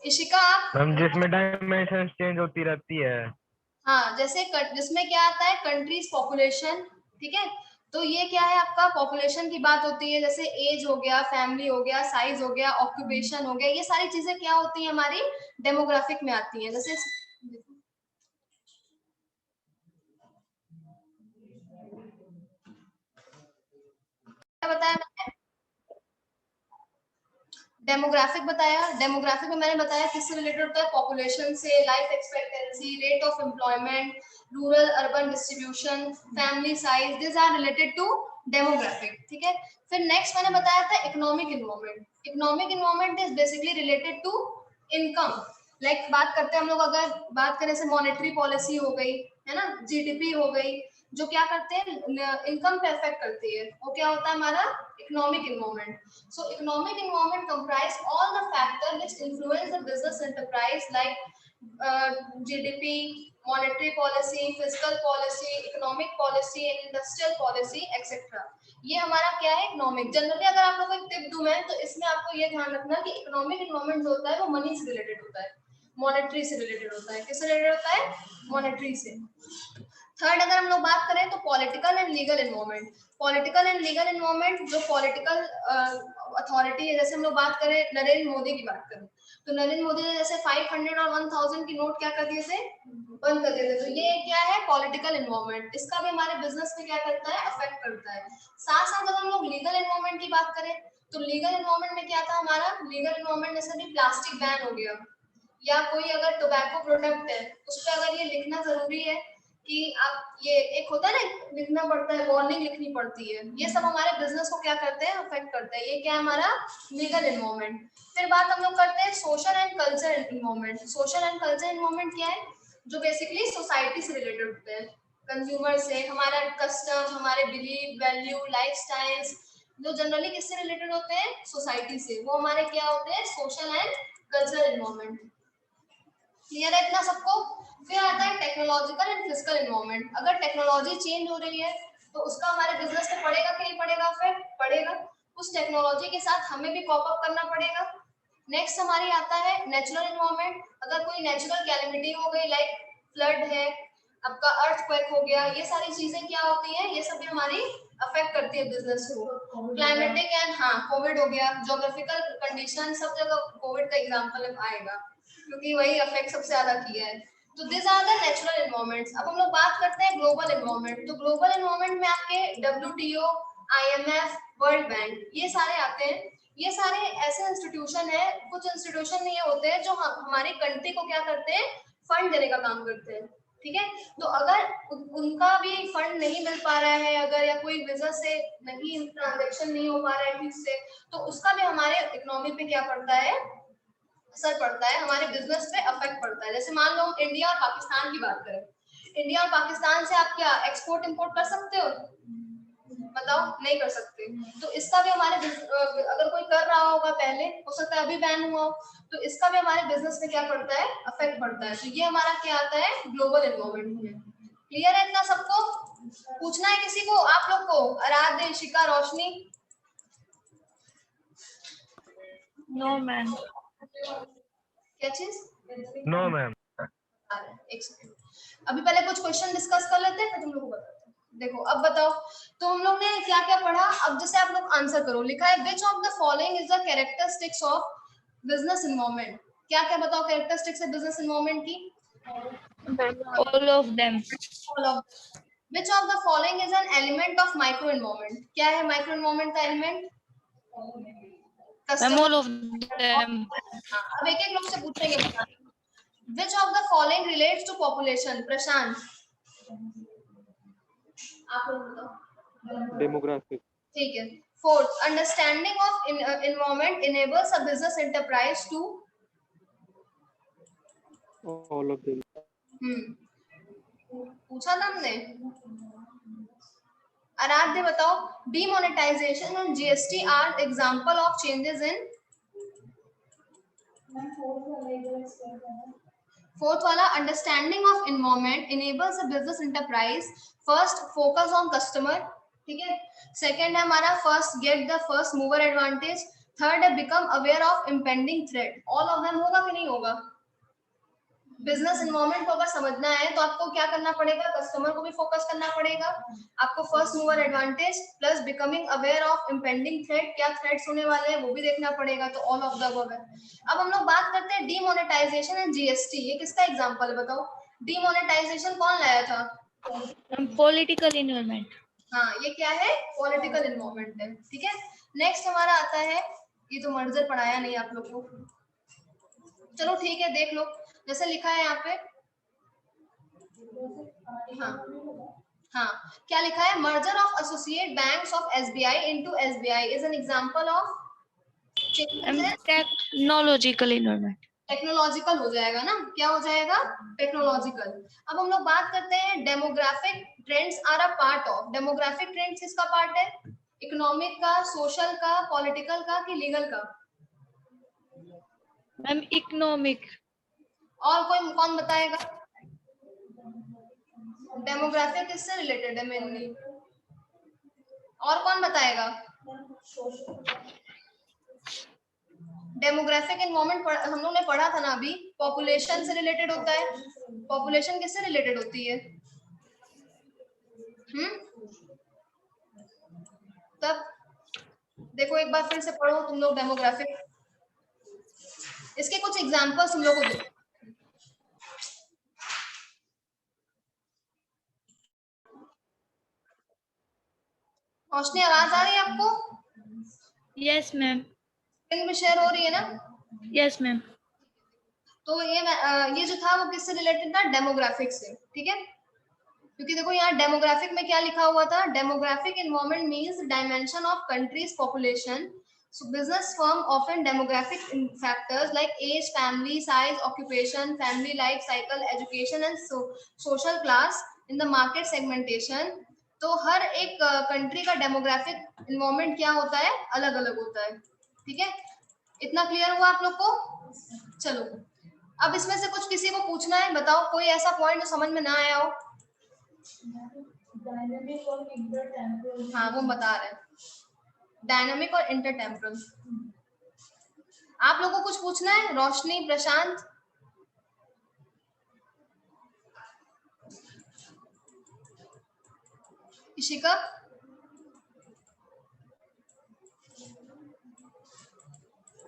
इशिका आप, मैम जिसमें डायमेंशन चेंज होती रहती है। हाँ जैसे जिसमें क्या आता है कंट्रीज पॉपुलेशन, ठीक है, तो ये क्या है आपका पॉपुलेशन की बात होती है, जैसे एज हो गया, फैमिली हो गया, साइज हो गया, ऑक्यूपेशन हो गया, ये सारी चीजें क्या होती है हमारी डेमोग्राफिक में आती हैं। जैसे क्या बताया मैंने, डेमोग्राफिक बताया। डेमोग्राफिक में मैंने बताया किससे रिलेटेड होता है, पॉपुलेशन से, life expectancy, rate of employment, rural urban distribution, family size, this are related to demographic, ठीक है। फिर नेक्स्ट मैंने बताया था economic involvement. Economic involvement is basically related to income. Like बात करते हैं हम लोग, अगर बात करें से मॉनेटरी पॉलिसी हो गई है ना, जीडीपी हो गई, जो क्या करते हैं इनकम पे अफेक्ट करती है, वो क्या होता है हमारा economic involvement. So economic environment comprise all the factors which influence the business enterprise like GDP, monetary policy, fiscal policy, economic policy, and industrial policy, etc. ये हमारा क्या है इकोनॉमिक। जनरली अगर आप लोगों को एक टिप दूं मैं, तो इसमें आपको ये ध्यान रखना कि इकोनॉमिक इन्वॉल्वमेंट जो होता है वो मनी से रिलेटेड होता है, मॉनेटरी से रिलेटेड होता है। किससे रिलेटेड होता है, मॉनेटरी से। थर्ड अगर हम लोग बात करें तो political and legal environment. Political and legal environment जो पॉलिटिकल अथॉरिटी है, जैसे हम लोग बात करें नरेंद्र मोदी की बात करें, तो नरेंद्र मोदी ने जैसे 500 और 1000 की नोट क्या कर दिए थे, बंद कर दिए थे, तो ये क्या है पॉलिटिकल एनवायरनमेंट। इसका भी हमारे बिजनेस में क्या करता है, अफेक्ट करता है। साथ साथ अगर हम लोग लीगल एनवायरनमेंट की बात करें तो लीगल एनवायरनमेंट में क्या था हमारा, लीगल एनवायरनमेंट जैसे भी प्लास्टिक बैन हो गया, या कोई अगर टोबैको प्रोडक्ट है उस पर अगर ये लिखना जरूरी है कि आप, ये एक होता है ना लिखना पड़ता है, वार्निंग लिखनी पड़ती है, ये सब हमारे बिजनेस को क्या करते हैं, अफेक्ट करते हैं। ये क्या है हमारा लीगल एनवायरनमेंट। फिर बात हम लोग करते हैं social and culture environment. Social and culture environment क्या है, जो बेसिकली सोसाइटी से रिलेटेड होते हैं, कंज्यूमर से, हमारा कस्टम, हमारे बिलीव, वैल्यू, लाइफस्टाइल्स, जो जनरली किससे रिलेटेड होते हैं, सोसाइटी से, वो हमारे क्या होते हैं, social and culture environment. Clear है इतना सबको? फिर आता है टेक्नोलॉजिकल एंड फिजिकल एनवायरनमेंट। अगर टेक्नोलॉजी चेंज हो रही है तो उसका हमारे बिजनेस पे पड़ेगा कि नहीं पड़ेगा, फिर पड़ेगा। उस टेक्नोलॉजी के साथ हमें भी कॉप अप करना पड़ेगा। नेक्स्ट हमारी आता है नेचुरल एनवायरनमेंट। अगर कोई नेचुरल कैलेमिटी हो गई, लाइक फ्लड है, आपका अर्थक्वेक हो गया, ये सारी चीजें क्या होती हैं, ये सब भी हमारी अफेक्ट करती है बिजनेस को। क्लाइमेटिक एंड, हाँ कोविड हो गया, ज्योग्राफिकल कंडीशन, सब जगह कोविड का एग्जांपल आएगा क्योंकि वही अफेक्ट सबसे ज्यादा किया है। तो this are the natural environments. अब हम लोग बात करते हैं ग्लोबल एनवायरनमेंट। तो ग्लोबल एनवायरनमेंट में आपके WTO, IMF, वर्ल्ड बैंक, ये सारे आते हैं। ये सारे ऐसे इंस्टीट्यूशन है, कुछ इंस्टीट्यूशन ये होते हैं जो हमारी कंट्री को क्या करते हैं, फंड देने का काम करते हैं, ठीक है। तो अगर उनका भी फंड नहीं मिल पा रहा है, अगर या कोई वजह से नहीं ट्रांजेक्शन नहीं हो पा रहा है ठीक से, तो उसका भी हमारे इकोनॉमी पे क्या पड़ता है, असर पड़ता है, हमारे बिजनेस पे अफेक्ट पड़ता है। जैसे मान लो हम इंडिया और पाकिस्तान की बात करें, इंडिया और पाकिस्तान से आप क्या एक्सपोर्ट इंपोर्ट कर सकते हो, बताओ, नहीं कर सकते। तो इसका भी हमारे अगर कोई कर रहा होगा पहले, हो सकता है अभी बैन हुआ हो, तो इसका भी हमारे बिजनेस में क्या पड़ता है, अफेक्ट पड़ता है। तो ये हमारा क्या आता है, ग्लोबल एनवायरनमेंट में। क्लियर है इतना सबको? पूछना है किसी को, आप लोग को, आराध्य, इशिका, रोशनी? No ma'am. क्या चीज? No ma'am. एक सेकंड, अभी पहले कुछ क्वेश्चन डिस्कस कर लेते हैं फिर तुम लोग को बताते हैं। देखो अब बताओ, तो हम लोग ने क्या क्या पढ़ा, अब जैसे आप लोग आंसर करो। लिखा है विच of the following is the characteristics of business environment. क्या क्या बताओ कैरेक्टरिस्टिक्स है बिजनेस एनवायरनमेंट की? All of them. All of. Which of the following is an element of micro environment. क्या है माइक्रो एनवायरनमेंट का element? Ma'am, all of them. अब एक एक लोग से पूछेंगे। Which of the following relates to population? Prashant, आप लोग बताओ। डेमोग्राफिक। ठीक है। Fourth, understanding of environment enables a business enterprise to. All of them. पूछा था हमने। आराध्य बताओ, demonetisation and GST are example of changes in. Fourth वाला, understanding of environment enables a business enterprise. First, focus on customer. ठीक है। Second है हमारा first, get the first mover advantage. Third है become aware of impending threat. All of them होगा कि नहीं होगा? बिजनेस एनवायरनमेंट को अगर समझना है तो आपको क्या करना पड़ेगा? कस्टमर को भी फोकस करना पड़ेगा, आपको first mover advantage plus becoming aware of impending threat, क्या थ्रेट्स होने वाले हैं वो भी देखना पड़ेगा। तो ऑल ऑफ द अबव है। अब हम लोग बात करते हैं डीमोनेटाइजेशन एंड जीएसटी। ये किसका एग्जांपल है बताओ? डीमोनेटाइजेशन कौन लाया था? Political involvement. हाँ, ये क्या है? पॉलिटिकल इन्वॉल्वमेंट है। ठीक है। नेक्स्ट हमारा आता है, ये तो मर्जर पढ़ाया नहीं आप लोग को, चलो ठीक है देख लो। जैसे लिखा है यहाँ पे, हाँ क्या लिखा है? Merger of associate banks of SBI into SBI is an example of technological involvement. Technological हो जाएगा ना, क्या हो जाएगा? टेक्नोलॉजिकल। अब हम लोग बात करते हैं demographic trends are a part of. Demographic trends किसका पार्ट है? इकोनॉमिक का, सोशल का, पॉलिटिकल का कि लीगल का? Ma'am economic. और कोई कौन बताएगा? डेमोग्राफिक किससे रिलेटेड है मेनली? और कौन बताएगा? डेमोग्राफिक एनवायरनमेंट हम लोग ने पढ़ा था ना अभी, पॉपुलेशन से रिलेटेड होता है। पॉपुलेशन किससे रिलेटेड होती है? तब देखो एक बार फिर से पढ़ो तुम लोग डेमोग्राफिक। इसके कुछ एग्जांपल्स तुम लोग को दो। रोशनी आवाज आ रही है आपको? Yes ma'am. स्क्रीन में शेयर हो रही है ना? Yes ma'am. तो ये जो था वो किससे रिलेटेड था? डेमोग्राफिक से। ठीक है। क्योंकि देखो यहाँ डेमोग्राफिक में क्या लिखा हुआ था? Demographic environment means dimension of countries population. So business firm often demographic factors like age, family size, occupation, family life cycle, education and social class in the market segmentation. तो हर एक कंट्री का demographic environment क्या होता है? अलग अलग होता है। ठीक है, इतना क्लियर हुआ आप लोग को? चलो अब इसमें से कुछ किसी को पूछना है, बताओ कोई ऐसा पॉइंट जो समझ में ना आया हो। डायनेमिक और इंटरटेम्पोरल। हाँ वो बता रहे हैं, डायनामिक और इंटरटेम्पोरल। आप लोगों को कुछ पूछना है? रोशनी, प्रशांत, इशिका?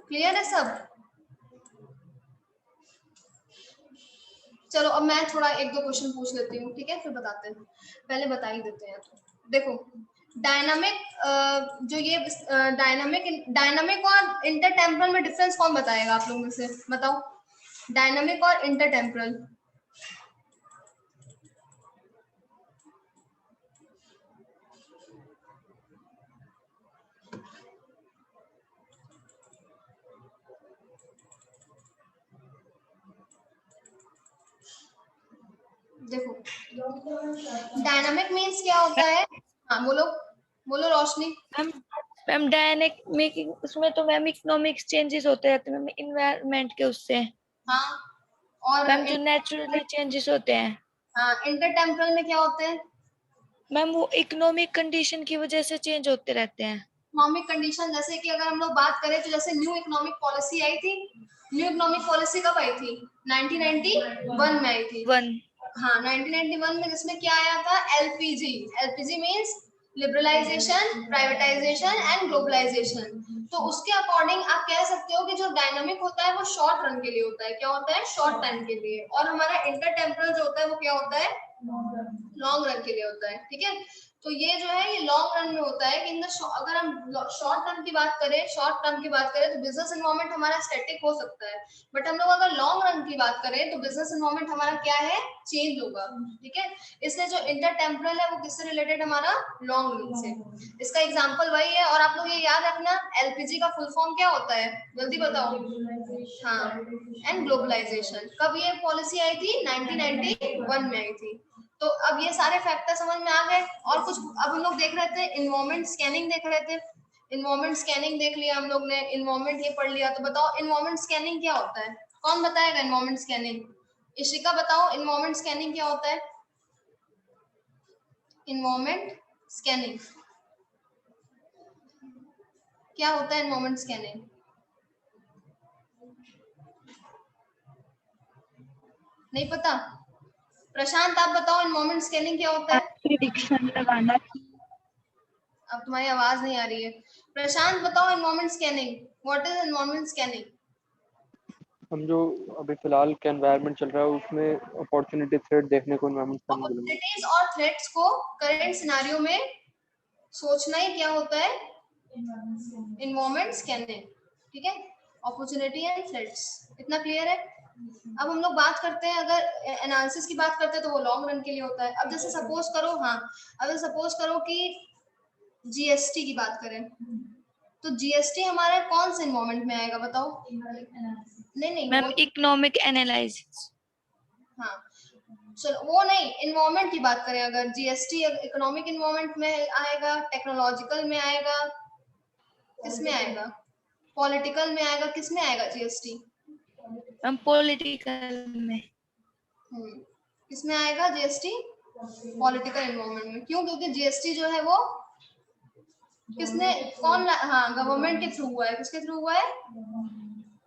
क्लियर है सब? चलो अब मैं थोड़ा एक दो क्वेश्चन पूछ लेती हूँ, ठीक है, फिर बताते हैं। पहले बता ही देते हैं। देखो डायनामिक जो ये डायनामिक और इंटरटेम्पोरल में डिफरेंस कौन बताएगा आप लोगों में से? बताओ डायनामिक और इंटरटेम्पोरल। देखो डायनामिक मीन्स क्या होता है? हाँ बोलो बोलो रोशनी। मैम डायनेमिक उसमें तो मैम इकोनॉमिक चेंजेस होते रहते हैं मैम इन्वायरमेंट के उससे। हाँ और मैम जो नेचुरली चेंजेस होते हैं। हाँ इंटरटेम्पोरल में क्या होते हैं? मैम वो इकोनॉमिक कंडीशन की वजह से चेंज होते रहते हैं। इकोनॉमिक कंडीशन जैसे कि अगर हम लोग बात करें तो जैसे न्यू इकोनॉमिक पॉलिसी आई थी। न्यू इकोनॉमिक पॉलिसी कब आई थी? 1991 में आई थी। हाँ 1991 में, जिसमें क्या आया था? LPG. LPG means liberalisation, privatisation and globalisation. तो उसके अकॉर्डिंग आप कह सकते हो कि जो डायनामिक होता है वो शॉर्ट रन के लिए होता है। क्या होता है? शॉर्ट टाइम के लिए। और हमारा इंटरटेम्पोरल जो होता है वो क्या होता है? लॉन्ग रन के लिए होता है। ठीक है, तो ये जो है ये लॉन्ग रन में होता है कि अगर हम शॉर्ट टर्म की बात करें तो बिजनेस एनवायरनमेंट हमारा स्टैटिक हो सकता है, बट हम लोग अगर लॉन्ग रन की बात करें तो बिजनेस एनवायरनमेंट हमारा क्या है, चेंज होगा। ठीक है, इसलिए जो इंटरटेम्पोरल है वो किससे रिलेटेड, हमारा लॉन्ग रन से। इसका एग्जांपल वही है। और आप लोग ये याद रखना, एलपीजी का फुल फॉर्म क्या होता है, जल्दी बताओ। हाँ, एंड ग्लोबलाइजेशन। कब ये पॉलिसी आई थी, 1991 में आई थी। तो अब ये सारे फैक्टर समझ में आ गए। और कुछ अब हम लोग देख रहे थे, इन्वायरमेंट स्कैनिंग देख रहे थे। इन्वायरमेंट स्कैनिंग देख लिया हम लोग ने, इन्वायरमेंट ये पढ़ लिया। तो बताओ इन्वायरमेंट स्कैनिंग क्या होता है, कौन बताएगा इन्वायरमेंट स्कैनिंग? इशिका बताओ इन्वायरमेंट स्कैनिंग क्या होता है। इन्वायरमेंट स्कैनिंग क्या होता है, इन्वायरमेंट स्कैनिंग? नहीं पता? प्रशांत आप बताओ इन्वायरमेंट स्कैनिंग क्या होता है? प्रिडिक्शन लगाना। अब तुम्हारी आवाज नहीं आ रही है। प्रशांत बताओ environment scanning, what is environment scanning? हम जो अभी फिलहाल का एनवायरनमेंट चल रहा है उसमें अपॉर्चुनिटी थ्रेट देखने को एनवायरनमेंट स्कैनिंग बोलेंगे। अपॉर्चुनिटीज और थ्रेट्स को करंट सिनेरियो में सोचना ही क्या होता है, इन्वायरमेंट स्कैनिंग। ठीक है, अपॉर्चुनिटी एंड थ्रेट्स, इतना क्लियर है। अब हम लोग बात करते हैं, अगर एनालिसिस की बात करते हैं तो वो लॉन्ग रन के लिए होता है। अब जैसे सपोज करो, हाँ अगर सपोज करो कि जीएसटी की बात करें, तो जीएसटी हमारा कौन से इन्वायरमेंट में आएगा बताओ? नहीं मैम वो इकोनॉमिक एनालिसिस। हाँ चलो वो नहीं, इन्वायरमेंट की बात करें, अगर जीएसटी इकोनॉमिक इन्वायरमेंट में आएगा, टेक्नोलॉजिकल में आएगा, किस में आएगा, पॉलिटिकल में आएगा, किस में आएगा जीएसटी? मैम पॉलिटिकल में। किस में आएगा जीएसटी? पॉलिटिकल इन्वायरमेंट में। क्यों? क्योंकि जीएसटी जो है वो किसने हाँ गवर्नमेंट के थ्रू हुआ है। किसके थ्रू हुआ है?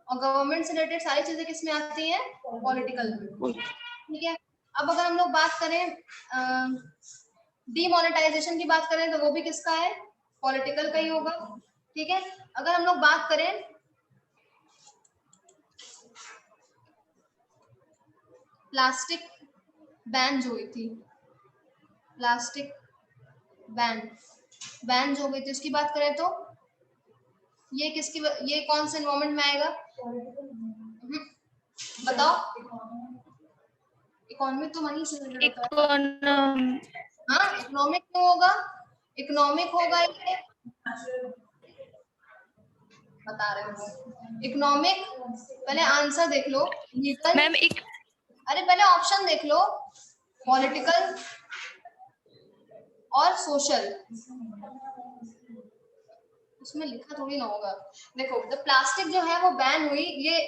और गवर्नमेंट से रिलेटेड सारी चीजें किसमें आती हैं? पॉलिटिकल में। ठीक है, अब अगर हम लोग बात करें डीमोनेटाइजेशन की बात करें तो वो भी किसका है? पॉलिटिकल का ही होगा। ठीक है, अगर हम लोग बात करें प्लास्टिक बैन जो हुई थी, प्लास्टिक बैन जो हुई थी उसकी बात करें तो ये किसकी, ये कौन से इन्वायरमेंट में आएगा? बताओ। इकोनॉमिक तो वहीं से रिलेटेड होता है। इकोनॉमी। हाँ इकोनॉमिक क्यों होगा? इकोनॉमिक होगा ये, बता रहे हो इकोनॉमिक। पहले आंसर देख लो, लीगल। मैम अरे पहले ऑप्शन देख लो, पॉलिटिकल और सोशल। उसमें लिखा थोड़ी ना होगा। देखो जब प्लास्टिक जो है वो बैन हुई, ये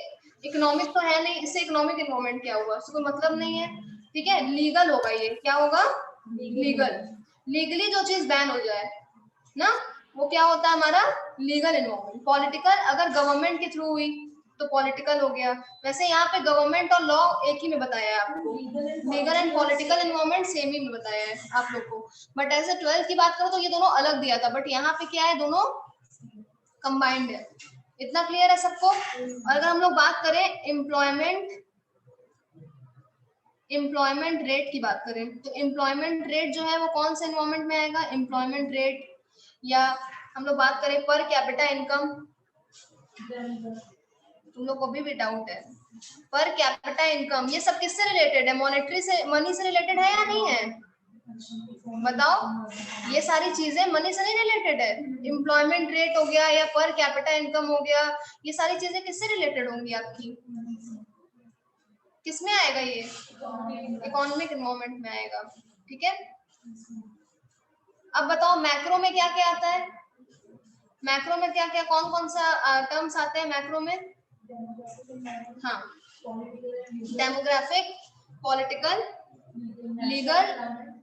इकोनॉमिक तो है नहीं, इससे इकोनॉमिक इन्वॉल्वमेंट क्या हुआ, उससे कोई मतलब नहीं है। ठीक है, लीगल होगा ये, क्या होगा? लीगल। लीगली जो चीज बैन हो जाए ना, वो क्या होता है हमारा? Legal involvement. पॉलिटिकल अगर गवर्नमेंट के थ्रू हुई तो पॉलिटिकल हो गया। वैसे यहाँ पे गवर्नमेंट और लॉ एक ही में बताया है आपको, legal and political involvement same ही में बताया है आप लोग को। बट ऐसे 12th की बात करो तो ये दोनों अलग दिया था, बट यहाँ पे क्या है, दोनों कंबाइंड है। इतना क्लियर है सबको? और अगर हम लोग बात करें एम्प्लॉयमेंट रेट की बात करें तो एम्प्लॉयमेंट रेट जो है वो कौन से एनवायरनमेंट में आएगा? एम्प्लॉयमेंट रेट, या हम लोग बात करें पर कैपिटा इनकम, तुम लोग को भी डाउट है, पर कैपिटा इनकम ये सब किससे रिलेटेड है? मॉनेटरी से, मनी से रिलेटेड है या नहीं है? बताओ, ये सारी चीजें मनी से नहीं रिलेटेड है। एम्प्लॉयमेंट रेट हो गया या पर कैपिटा इनकम हो गया, ये सारी चीजें किससे रिलेटेड होंगी आपकी? किसमें आएगा ये? इकोनॉमिक इन्वॉल्वमेंट में आएगा। ठीक है, अब बताओ मैक्रो में क्या क्या आता है? मैक्रो में क्या क्या, कौन कौन सा टर्म्स आते हैं मैक्रो में? हाँ, डेमोग्राफिक, पॉलिटिकल, लीगल,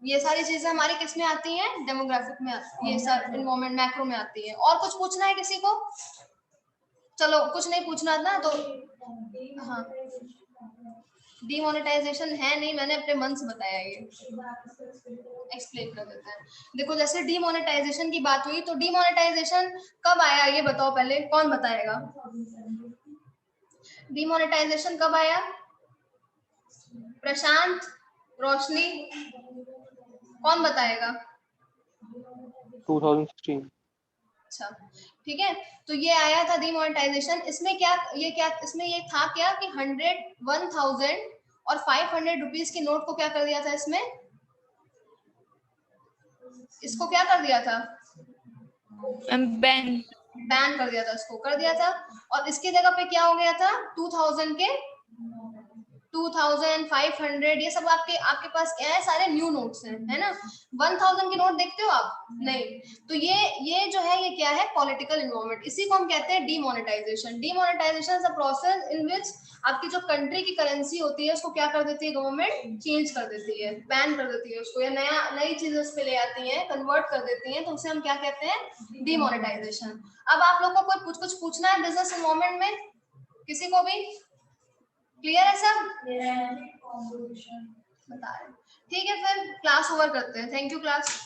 ये सारी चीजें हमारी किस में आती हैं? डेमोग्राफिक में आती, ये सब इन्वॉल्वमेंट मैक्रो में आती है। और कुछ पूछना है किसी को? चलो कुछ नहीं पूछना था तो हाँ, डीमोनेटाइजेशन है नहीं, मैंने अपने मन से बताया, ये एक्सप्लेन कर देते हैं। देखो जैसे डीमोनेटाइजेशन की बात हुई, तो डीमोनेटाइजेशन कब आया ये बताओ पहले, कौन बताएगा? डीमोनेटाइजेशन कब आया? प्रशांत, रोशनी, कौन बताएगा? 2016। अच्छा ठीक है, तो ये आया था डिमोनेटाइजेशन। इसमें क्या इसमें ये था क्या कि 100, 1000 और 500 रुपीज की नोट को क्या कर दिया था, इसमें इसको क्या कर दिया था, बैन बैन कर दिया था, इसको कर दिया था। और इसकी जगह पे क्या हो गया था, 2000 के 2500 ये सब आपके आपके पास क्या है, सारे न्यू नोट्स हैं, है ना। 1000 की नोट देखते हो आप, नहीं। तो ये जो है ये क्या है, पॉलिटिकल इन्वॉल्वमेंट। इसी को हम कहते हैं demonetisation. Demonetisation is a process in which आपकी जो कंट्री की करेंसी होती है उसको क्या कर देती है गवर्नमेंट, चेंज कर देती है, बैन कर देती है उसको, या नई चीजें उस पे ले आती है, कन्वर्ट कर देती है, तो उसे हम क्या कहते हैं, डीमोनेटाइजेशन। अब आप लोग को कोई कुछ पूछना है बिजनेस इन्वॉल्वमेंट में, किसी को भी क्लियर है सब, बता रहे हैं। ठीक है, फिर क्लास ओवर करते हैं। Thank you class.